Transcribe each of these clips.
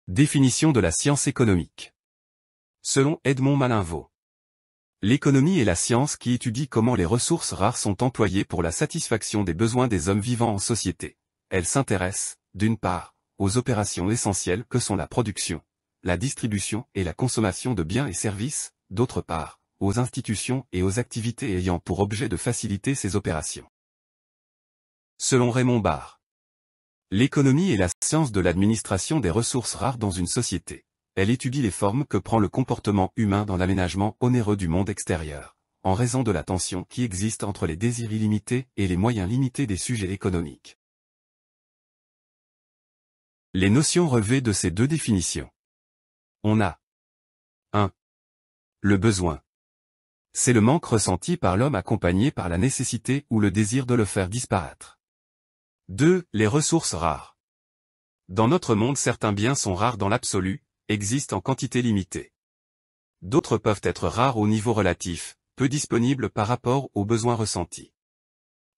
Définition de la science économique. Selon Edmond Malinvaud, l'économie est la science qui étudie comment les ressources rares sont employées pour la satisfaction des besoins des hommes vivant en société. Elle s'intéresse, d'une part, aux opérations essentielles que sont la production, la distribution et la consommation de biens et services, d'autre part, aux institutions et aux activités ayant pour objet de faciliter ces opérations. Selon Raymond Barre, l'économie est la science de l'administration des ressources rares dans une société. Elle étudie les formes que prend le comportement humain dans l'aménagement onéreux du monde extérieur, en raison de la tension qui existe entre les désirs illimités et les moyens limités des sujets économiques. Les notions relevées de ces deux définitions. On a 1. Le besoin. C'est le manque ressenti par l'homme accompagné par la nécessité ou le désir de le faire disparaître. 2. Les ressources rares. Dans notre monde, certains biens sont rares dans l'absolu, existent en quantité limitée. D'autres peuvent être rares au niveau relatif, peu disponibles par rapport aux besoins ressentis.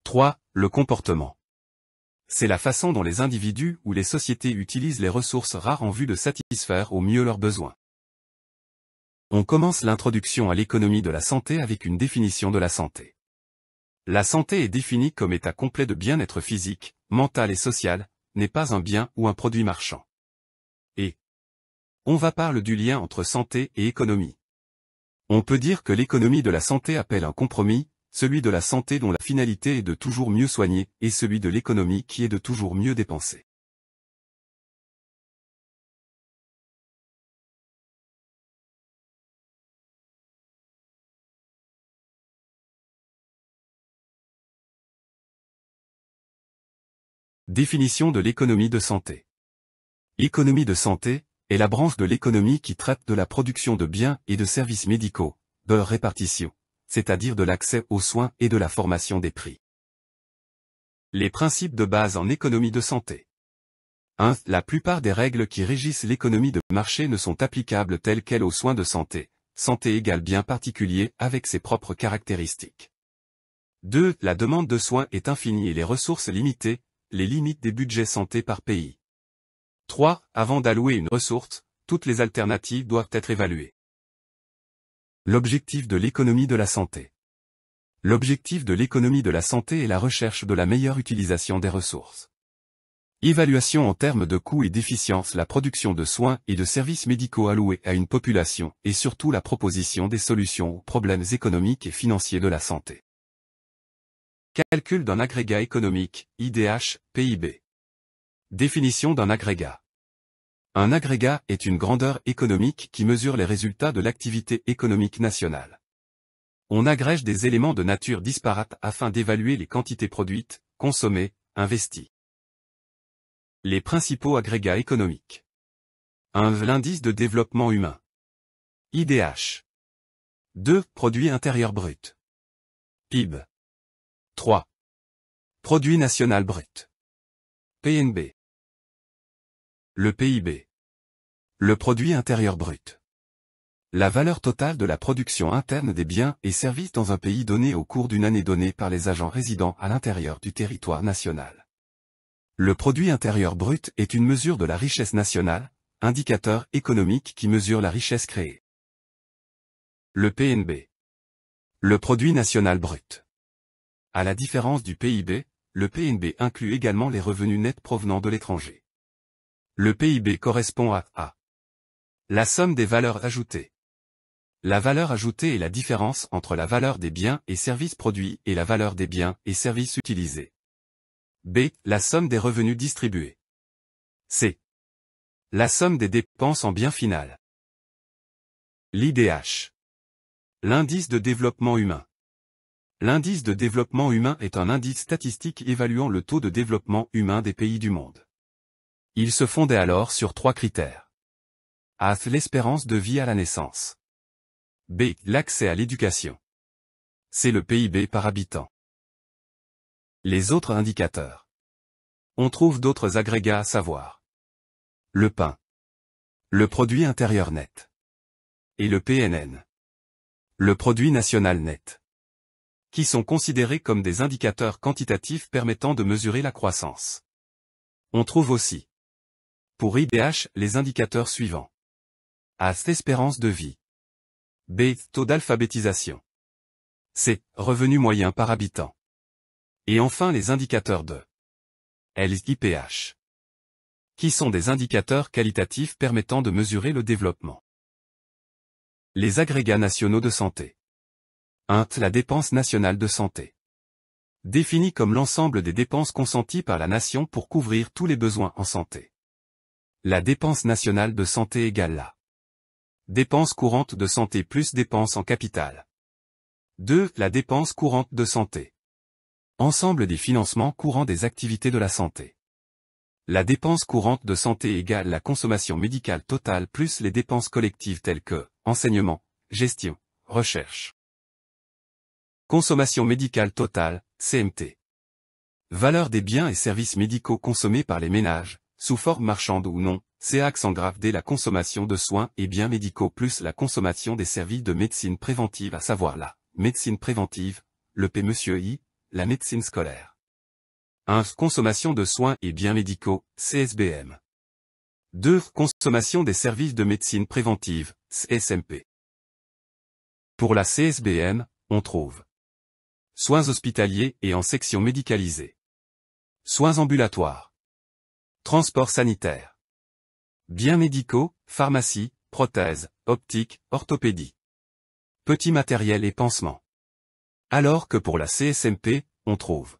3. Le comportement. C'est la façon dont les individus ou les sociétés utilisent les ressources rares en vue de satisfaire au mieux leurs besoins. On commence l'introduction à l'économie de la santé avec une définition de la santé. La santé est définie comme état complet de bien-être physique, mental et social, n'est pas un bien ou un produit marchand. Et on parle du lien entre santé et économie. On peut dire que l'économie de la santé appelle un compromis, celui de la santé dont la finalité est de toujours mieux soigner, et celui de l'économie qui est de toujours mieux dépenser. Définition de l'économie de santé. L'économie de santé est la branche de l'économie qui traite de la production de biens et de services médicaux, de leur répartition, c'est-à-dire de l'accès aux soins et de la formation des prix. Les principes de base en économie de santé. 1. La plupart des règles qui régissent l'économie de marché ne sont applicables telles quelles aux soins de santé. Santé égale bien particulier avec ses propres caractéristiques. 2. La demande de soins est infinie et les ressources limitées, les limites des budgets santé par pays. 3. Avant d'allouer une ressource, toutes les alternatives doivent être évaluées. L'objectif de l'économie de la santé. L'objectif de l'économie de la santé est la recherche de la meilleure utilisation des ressources. Évaluation en termes de coûts et d'efficience, la production de soins et de services médicaux alloués à une population et surtout la proposition des solutions aux problèmes économiques et financiers de la santé. Calcul d'un agrégat économique, IDH, PIB. Définition d'un agrégat. Un agrégat est une grandeur économique qui mesure les résultats de l'activité économique nationale. On agrège des éléments de nature disparate afin d'évaluer les quantités produites, consommées, investies. Les principaux agrégats économiques. 1. L'indice de développement humain. IDH. 2. Produit intérieur brut. PIB. 3. Produit national brut. PNB. Le PIB. Le produit intérieur brut. La valeur totale de la production interne des biens et services dans un pays donné au cours d'une année donnée par les agents résidant à l'intérieur du territoire national. Le produit intérieur brut est une mesure de la richesse nationale, indicateur économique qui mesure la richesse créée. Le PNB. Le produit national brut. À la différence du PIB, le PNB inclut également les revenus nets provenant de l'étranger. Le PIB correspond à la somme des valeurs ajoutées. La valeur ajoutée est la différence entre la valeur des biens et services produits et la valeur des biens et services utilisés. B. La somme des revenus distribués. C. La somme des dépenses en bien final. L'IDH. L'indice de développement humain. L'indice de développement humain est un indice statistique évaluant le taux de développement humain des pays du monde. Il se fondait alors sur 3 critères. A. L'espérance de vie à la naissance. B. L'accès à l'éducation. C. Le PIB par habitant. Les autres indicateurs. On trouve d'autres agrégats à savoir. Le pain. Le produit intérieur net. Et le PNN. Le produit national net. Qui sont considérés comme des indicateurs quantitatifs permettant de mesurer la croissance. On trouve aussi Pour IDH, les indicateurs suivants. A. Espérance de vie. B. Taux d'alphabétisation. C. Revenu moyen par habitant. Et enfin les indicateurs de LIPH. Qui sont des indicateurs qualitatifs permettant de mesurer le développement. Les agrégats nationaux de santé. 1. La dépense nationale de santé. Définie comme l'ensemble des dépenses consenties par la nation pour couvrir tous les besoins en santé. La dépense nationale de santé égale la dépense courante de santé plus dépenses en capital. 2. La dépense courante de santé. Ensemble des financements courants des activités de la santé. La dépense courante de santé égale la consommation médicale totale plus les dépenses collectives telles que enseignement, gestion, recherche. Consommation médicale totale, CMT. Valeur des biens et services médicaux consommés par les ménages, sous forme marchande ou non, C*D la consommation de soins et biens médicaux plus la consommation des services de médecine préventive à savoir la médecine préventive, le P Monsieur I, la médecine scolaire. 1. Consommation de soins et biens médicaux, CSBM. 2. Consommation des services de médecine préventive, CSMP. Pour la CSBM, on trouve soins hospitaliers et en section médicalisée. Soins ambulatoires. Transport sanitaire. Biens médicaux, pharmacie, prothèses, optique, orthopédie. Petit matériel et pansements. Alors que pour la CSMP, on trouve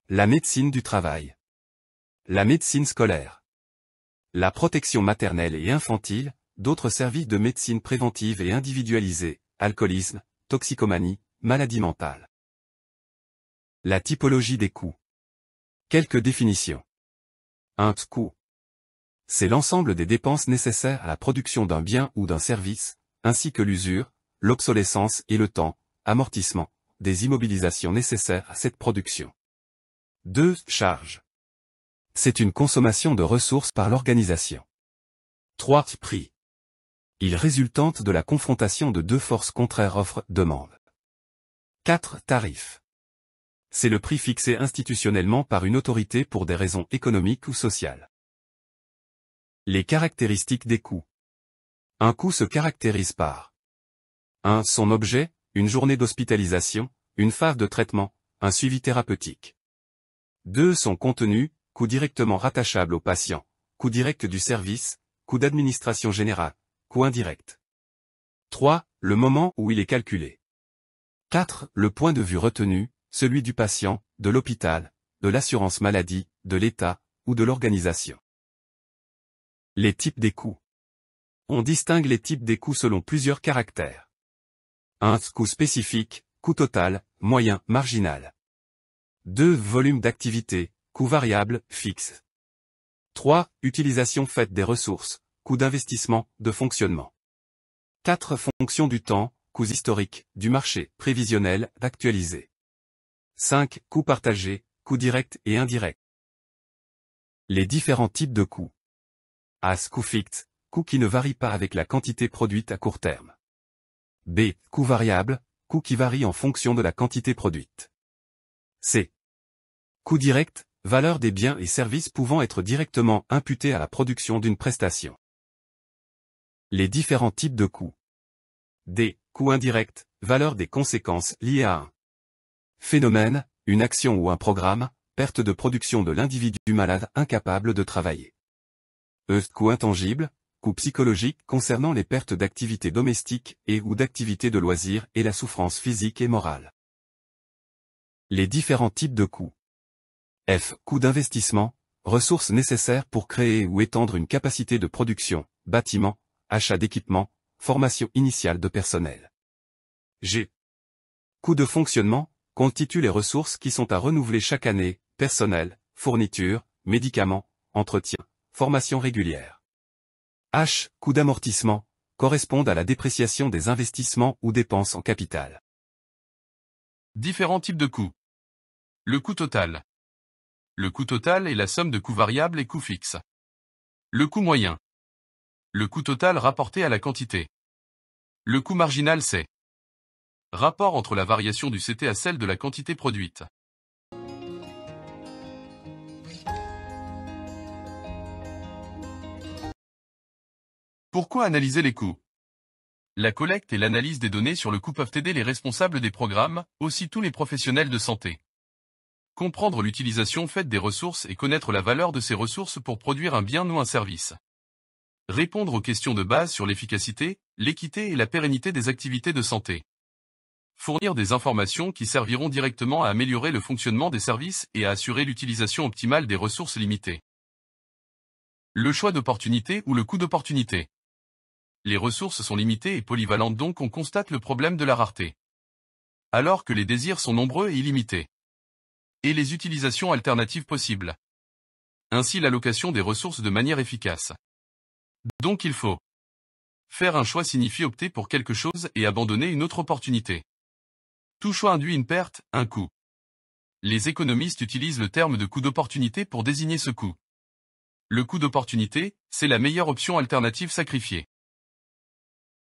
la médecine du travail. La médecine scolaire. La protection maternelle et infantile, d'autres services de médecine préventive et individualisée, alcoolisme, toxicomanie, maladie mentale. La typologie des coûts. Quelques définitions. 1. Coût. C'est l'ensemble des dépenses nécessaires à la production d'un bien ou d'un service, ainsi que l'usure, l'obsolescence et le temps, amortissement, des immobilisations nécessaires à cette production. 2. Charge. C'est une consommation de ressources par l'organisation. 3. Prix. Il résultante de la confrontation de deux forces contraires offre-demande. 4. Tarif. C'est le prix fixé institutionnellement par une autorité pour des raisons économiques ou sociales. Les caractéristiques des coûts. Un coût se caractérise par 1. Son objet, une journée d'hospitalisation, une phase de traitement, un suivi thérapeutique. 2. Son contenu, coût directement rattachable au patient, coût direct du service, coût d'administration générale, coût indirect. 3. Le moment où il est calculé. 4. Le point de vue retenu, celui du patient, de l'hôpital, de l'assurance maladie, de l'État, ou de l'organisation. Les types des coûts. On distingue les types des coûts selon plusieurs caractères. 1. Coût spécifique, coût total, moyen, marginal. 2. Volume d'activité, coût variable, fixe. 3. Utilisation faite des ressources, coût d'investissement, de fonctionnement. 4. Fonction du temps, coûts historiques, du marché, prévisionnel, actualisé. 5. Coûts partagés, coûts directs et indirects. Les différents types de coûts. A. Coût fixe, coût qui ne varie pas avec la quantité produite à court terme. B. Coût variable, coût qui varie en fonction de la quantité produite. C. Coût direct, valeur des biens et services pouvant être directement imputés à la production d'une prestation. Les différents types de coûts. D. Coût indirect, valeur des conséquences liées à un phénomène, une action ou un programme, perte de production de l'individu malade incapable de travailler. E. Coût intangible, coût psychologique concernant les pertes d'activité domestique et ou d'activité de loisirs et la souffrance physique et morale. Les différents types de coûts. F. Coût d'investissement, ressources nécessaires pour créer ou étendre une capacité de production, bâtiment, achat d'équipement, formation initiale de personnel. G. Coût de fonctionnement, constitue les ressources qui sont à renouveler chaque année, personnel, fourniture, médicaments, entretien, formation régulière. H. Coût d'amortissement, correspondent à la dépréciation des investissements ou dépenses en capital. Différents types de coûts. Le coût total. Le coût total est la somme de coûts variables et coûts fixes. Le coût moyen. Le coût total rapporté à la quantité. Le coût marginal c'est rapport entre la variation du CT à celle de la quantité produite. Pourquoi analyser les coûts? La collecte et l'analyse des données sur le coût peuvent aider les responsables des programmes, aussi tous les professionnels de santé. Comprendre l'utilisation faite des ressources et connaître la valeur de ces ressources pour produire un bien ou un service. Répondre aux questions de base sur l'efficacité, l'équité et la pérennité des activités de santé. Fournir des informations qui serviront directement à améliorer le fonctionnement des services et à assurer l'utilisation optimale des ressources limitées. Le choix d'opportunité ou le coût d'opportunité. Les ressources sont limitées et polyvalentes, donc on constate le problème de la rareté. Alors que les désirs sont nombreux et illimités. Et les utilisations alternatives possibles. Ainsi l'allocation des ressources de manière efficace. Donc il faut faire un choix signifie opter pour quelque chose et abandonner une autre opportunité. Tout choix induit une perte, un coût. Les économistes utilisent le terme de coût d'opportunité pour désigner ce coût. Le coût d'opportunité, c'est la meilleure option alternative sacrifiée.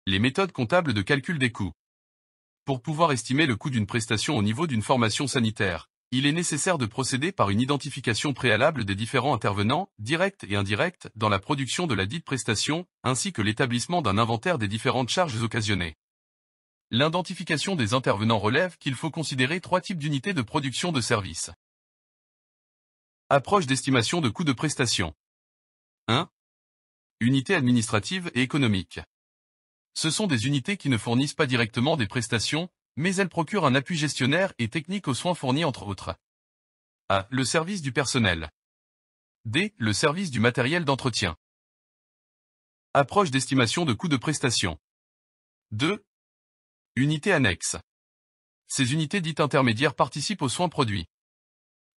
Les méthodes comptables de calcul des coûts. Pour pouvoir estimer le coût d'une prestation au niveau d'une formation sanitaire, il est nécessaire de procéder par une identification préalable des différents intervenants, directs et indirects, dans la production de la dite prestation, ainsi que l'établissement d'un inventaire des différentes charges occasionnées. L'identification des intervenants relève qu'il faut considérer 3 types d'unités de production de services. Approche d'estimation de coûts de prestation. 1. Unité administrative et économique. Ce sont des unités qui ne fournissent pas directement des prestations, mais elles procurent un appui gestionnaire et technique aux soins fournis entre autres. A. Le service du personnel. D. Le service du matériel d'entretien. Approche d'estimation de coûts de prestation. 2. Unités annexes. Ces unités dites intermédiaires participent aux soins produits.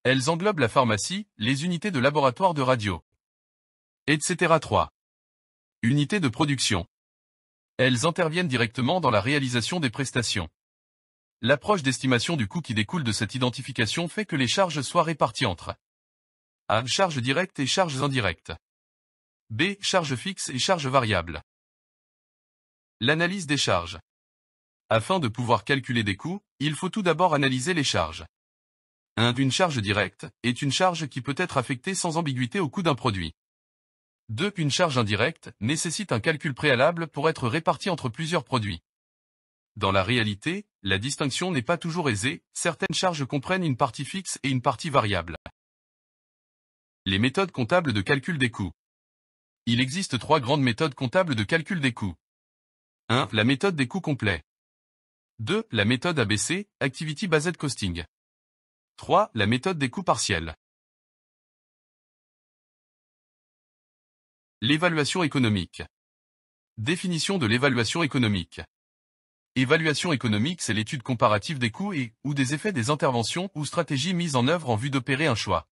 Elles englobent la pharmacie, les unités de laboratoire de radio, etc. 3. Unités de production. Elles interviennent directement dans la réalisation des prestations. L'approche d'estimation du coût qui découle de cette identification fait que les charges soient réparties entre A. Charges directes et charges indirectes. B. Charges fixes et charges variables. L'analyse des charges. Afin de pouvoir calculer des coûts, il faut tout d'abord analyser les charges. 1. Une charge directe est une charge qui peut être affectée sans ambiguïté au coût d'un produit. 2. Une charge indirecte nécessite un calcul préalable pour être répartie entre plusieurs produits. Dans la réalité, la distinction n'est pas toujours aisée, certaines charges comprennent une partie fixe et une partie variable. Les méthodes comptables de calcul des coûts. Il existe 3 grandes méthodes comptables de calcul des coûts. 1. La méthode des coûts complets. 2. La méthode ABC, Activity Based Costing. 3. La méthode des coûts partiels. L'évaluation économique. Définition de l'évaluation économique. Évaluation économique, c'est l'étude comparative des coûts et ou des effets des interventions ou stratégies mises en œuvre en vue d'opérer un choix.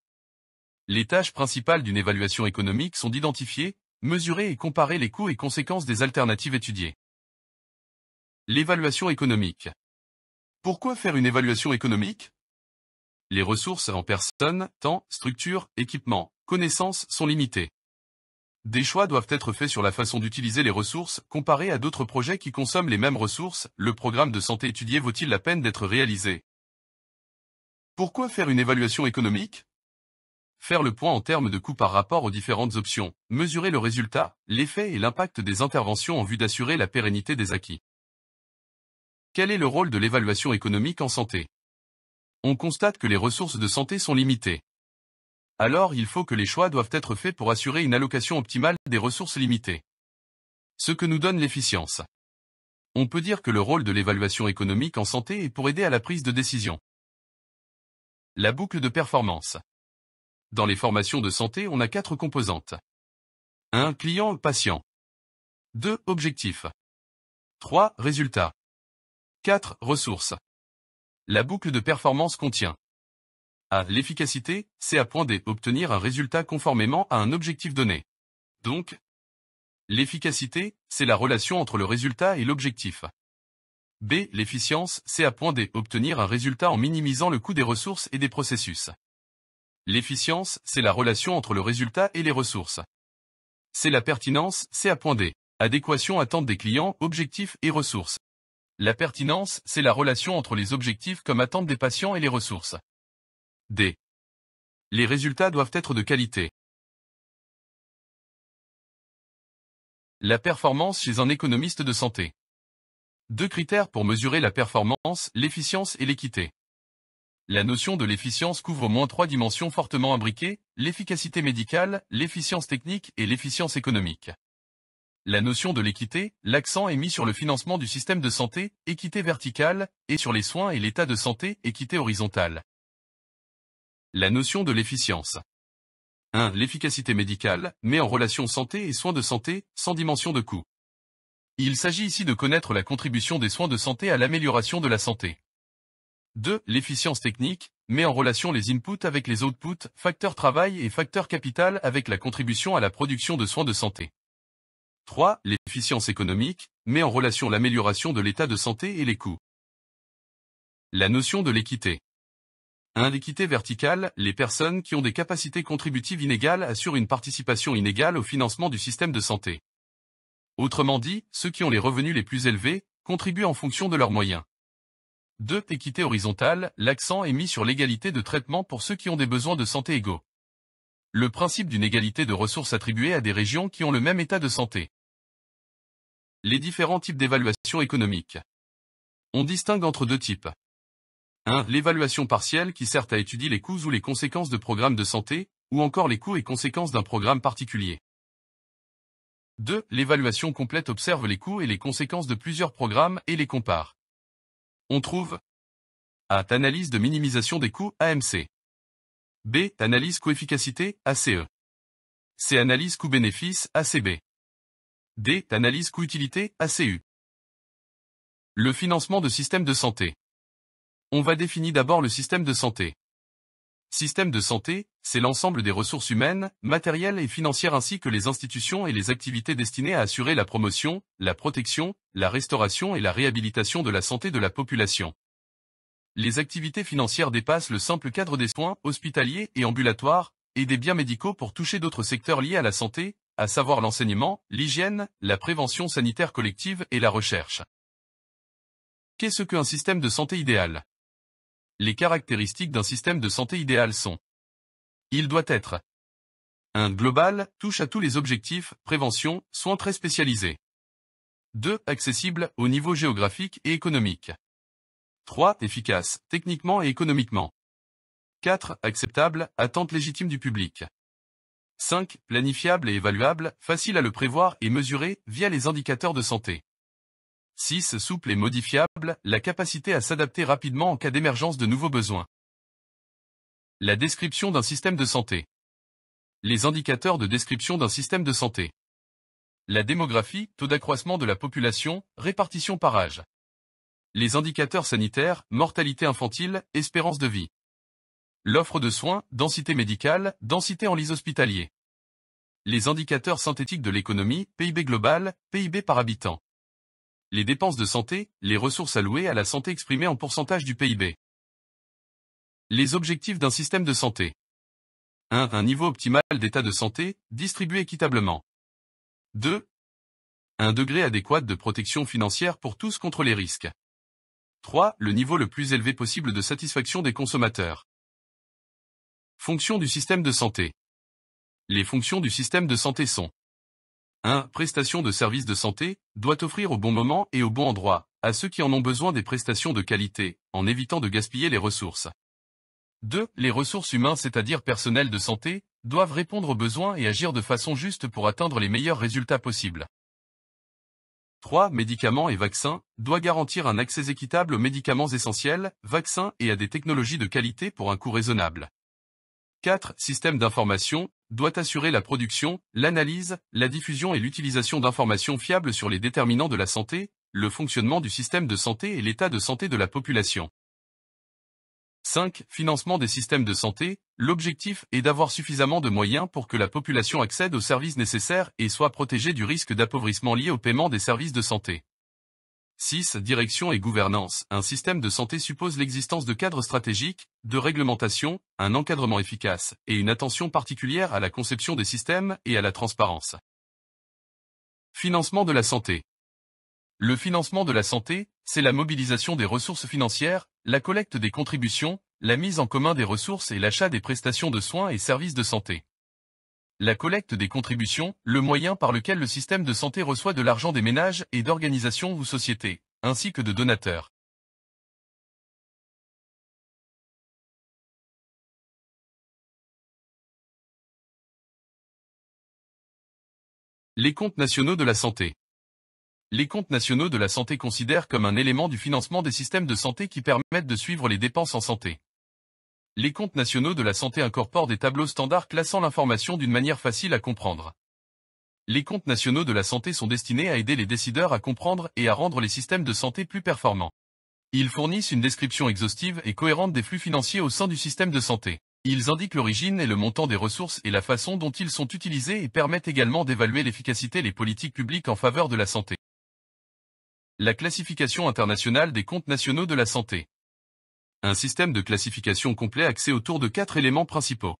Les tâches principales d'une évaluation économique sont d'identifier, mesurer et comparer les coûts et conséquences des alternatives étudiées. L'évaluation économique. Pourquoi faire une évaluation économique? Les ressources en personnes, temps, structure, équipement, connaissances sont limitées. Des choix doivent être faits sur la façon d'utiliser les ressources, comparées à d'autres projets qui consomment les mêmes ressources. Le programme de santé étudié vaut-il la peine d'être réalisé? Pourquoi faire une évaluation économique? Faire le point en termes de coûts par rapport aux différentes options, mesurer le résultat, l'effet et l'impact des interventions en vue d'assurer la pérennité des acquis. Quel est le rôle de l'évaluation économique en santé? On constate que les ressources de santé sont limitées. Alors il faut que les choix doivent être faits pour assurer une allocation optimale des ressources limitées. Ce que nous donne l'efficience. On peut dire que le rôle de l'évaluation économique en santé est pour aider à la prise de décision. La boucle de performance. Dans les formations de santé, on a 4 composantes. 1. Client-patient. 2. Objectif. 3. Résultat. 4. Ressources. La boucle de performance contient A. L'efficacité, c'est à point D. Obtenir un résultat conformément à un objectif donné. Donc, l'efficacité, c'est la relation entre le résultat et l'objectif. B. L'efficience, c'est à point D. Obtenir un résultat en minimisant le coût des ressources et des processus. L'efficience, c'est la relation entre le résultat et les ressources. C. La pertinence, c'est à point D. Adéquation attente des clients, objectifs et ressources. La pertinence, c'est la relation entre les objectifs comme attente des patients et les ressources. D. Les résultats doivent être de qualité. La performance chez un économiste de santé. 2 critères pour mesurer la performance, l'efficience et l'équité. La notion de l'efficience couvre au moins 3 dimensions fortement imbriquées, l'efficacité médicale, l'efficience technique et l'efficience économique. La notion de l'équité, l'accent est mis sur le financement du système de santé, équité verticale, et sur les soins et l'état de santé, équité horizontale. La notion de l'efficience. 1. L'efficacité médicale, met en relation santé et soins de santé, sans dimension de coût. Il s'agit ici de connaître la contribution des soins de santé à l'amélioration de la santé. 2. L'efficience technique, met en relation les inputs avec les outputs, facteurs travail et facteurs capital avec la contribution à la production de soins de santé. 3. L'efficience économique, met en relation l'amélioration de l'état de santé et les coûts. La notion de l'équité. 1. L'équité verticale, les personnes qui ont des capacités contributives inégales assurent une participation inégale au financement du système de santé. Autrement dit, ceux qui ont les revenus les plus élevés, contribuent en fonction de leurs moyens. 2. Équité horizontale, l'accent est mis sur l'égalité de traitement pour ceux qui ont des besoins de santé égaux. Le principe d'une égalité de ressources attribuées à des régions qui ont le même état de santé. Les différents types d'évaluation économique. On distingue entre 2 types. 1. L'évaluation partielle qui sert à étudier les coûts ou les conséquences de programmes de santé, ou encore les coûts et conséquences d'un programme particulier. 2. L'évaluation complète observe les coûts et les conséquences de plusieurs programmes et les compare. On trouve A. Analyse de minimisation des coûts, AMC. B. Analyse coût-efficacité, ACE. C. Analyse coût-bénéfice, ACB. D. Analyse coût-utilité, ACU. Le financement de systèmes de santé. On va définir d'abord le système de santé. Système de santé, c'est l'ensemble des ressources humaines, matérielles et financières ainsi que les institutions et les activités destinées à assurer la promotion, la protection, la restauration et la réhabilitation de la santé de la population. Les activités financières dépassent le simple cadre des soins hospitaliers et ambulatoires, et des biens médicaux pour toucher d'autres secteurs liés à la santé, à savoir l'enseignement, l'hygiène, la prévention sanitaire collective et la recherche. Qu'est-ce qu'un système de santé idéal ? Les caractéristiques d'un système de santé idéal sont: il doit être 1. Global, touche à tous les objectifs, prévention, soins très spécialisés. 2. Accessible, au niveau géographique et économique. 3. Efficace, techniquement et économiquement. 4. Acceptable, attente légitime du public. 5. Planifiable et évaluable, facile à le prévoir et mesurer, via les indicateurs de santé. 6. Souple et modifiable, la capacité à s'adapter rapidement en cas d'émergence de nouveaux besoins. La description d'un système de santé. Les indicateurs de description d'un système de santé. La démographie, taux d'accroissement de la population, répartition par âge. Les indicateurs sanitaires, mortalité infantile, espérance de vie. L'offre de soins, densité médicale, densité en lits hospitaliers. Les indicateurs synthétiques de l'économie, PIB global, PIB par habitant. Les dépenses de santé, les ressources allouées à la santé exprimées en pourcentage du PIB. Les objectifs d'un système de santé. 1. Un niveau optimal d'état de santé, distribué équitablement. 2. Un degré adéquat de protection financière pour tous contre les risques. 3. Le niveau le plus élevé possible de satisfaction des consommateurs. Fonctions du système de santé. Les fonctions du système de santé sont: 1. Prestation de services de santé, doit offrir au bon moment et au bon endroit, à ceux qui en ont besoin des prestations de qualité, en évitant de gaspiller les ressources. 2. Les ressources humaines, c'est-à-dire personnel de santé, doivent répondre aux besoins et agir de façon juste pour atteindre les meilleurs résultats possibles. 3. Médicaments et vaccins, doit garantir un accès équitable aux médicaments essentiels, vaccins et à des technologies de qualité pour un coût raisonnable. 4. Système d'information, doit assurer la production, l'analyse, la diffusion et l'utilisation d'informations fiables sur les déterminants de la santé, le fonctionnement du système de santé et l'état de santé de la population. 5. Financement des systèmes de santé, l'objectif est d'avoir suffisamment de moyens pour que la population accède aux services nécessaires et soit protégée du risque d'appauvrissement lié au paiement des services de santé. 6. Direction et gouvernance. Un système de santé suppose l'existence de cadres stratégiques, de réglementation, un encadrement efficace, et une attention particulière à la conception des systèmes et à la transparence. Financement de la santé. Le financement de la santé, c'est la mobilisation des ressources financières, la collecte des contributions, la mise en commun des ressources et l'achat des prestations de soins et services de santé. La collecte des contributions, le moyen par lequel le système de santé reçoit de l'argent des ménages et d'organisations ou sociétés, ainsi que de donateurs. Les comptes nationaux de la santé. Les comptes nationaux de la santé considèrent comme un élément du financement des systèmes de santé qui permettent de suivre les dépenses en santé. Les comptes nationaux de la santé incorporent des tableaux standards classant l'information d'une manière facile à comprendre. Les comptes nationaux de la santé sont destinés à aider les décideurs à comprendre et à rendre les systèmes de santé plus performants. Ils fournissent une description exhaustive et cohérente des flux financiers au sein du système de santé. Ils indiquent l'origine et le montant des ressources et la façon dont ils sont utilisés et permettent également d'évaluer l'efficacité des politiques publiques en faveur de la santé. La classification internationale des comptes nationaux de la santé. Un système de classification complet axé autour de 4 éléments principaux.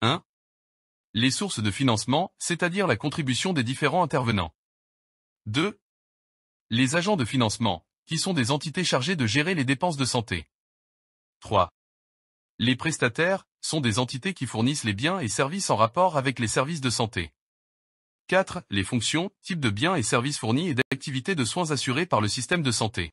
1. Les sources de financement, c'est-à-dire la contribution des différents intervenants. 2. Les agents de financement, qui sont des entités chargées de gérer les dépenses de santé. 3. Les prestataires, sont des entités qui fournissent les biens et services en rapport avec les services de santé. 4. Les fonctions, types de biens et services fournis et d'activités de soins assurés par le système de santé.